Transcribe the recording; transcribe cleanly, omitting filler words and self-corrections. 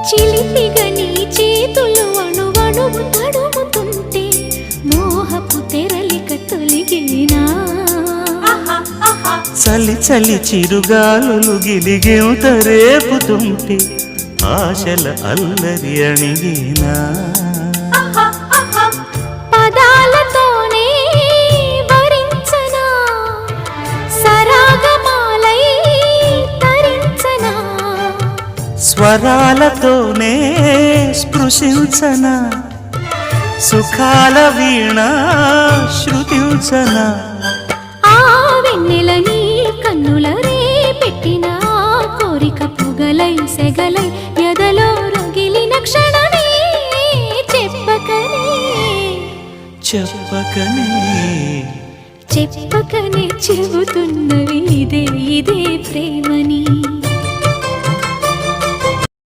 చిలిపిగా నీ చేతులు అణువణువు తడుముతుంటే మోహపు తెరలిక తొలిగేనా చలి చలి చిరుగాలులు గిలిగేంత రేపుతుంటే ఆశల అల్లరి అణిగేనా పదాలతోనే వరించనా సరాగమాలై తరించనా స్వరాలతోనే స్పృశించనా సుఖాల వీణ శృతించనా ఆ వెన్నెల నీ కన్నుల రే పెట్టిన కోరిక పొగలై సెగలై ఎదలో రగిలిన క్షణమే చెప్పకనే చెప్పకనే చెప్పకనే చెబుతున్నవి ఇదే ఇదే ప్రేమని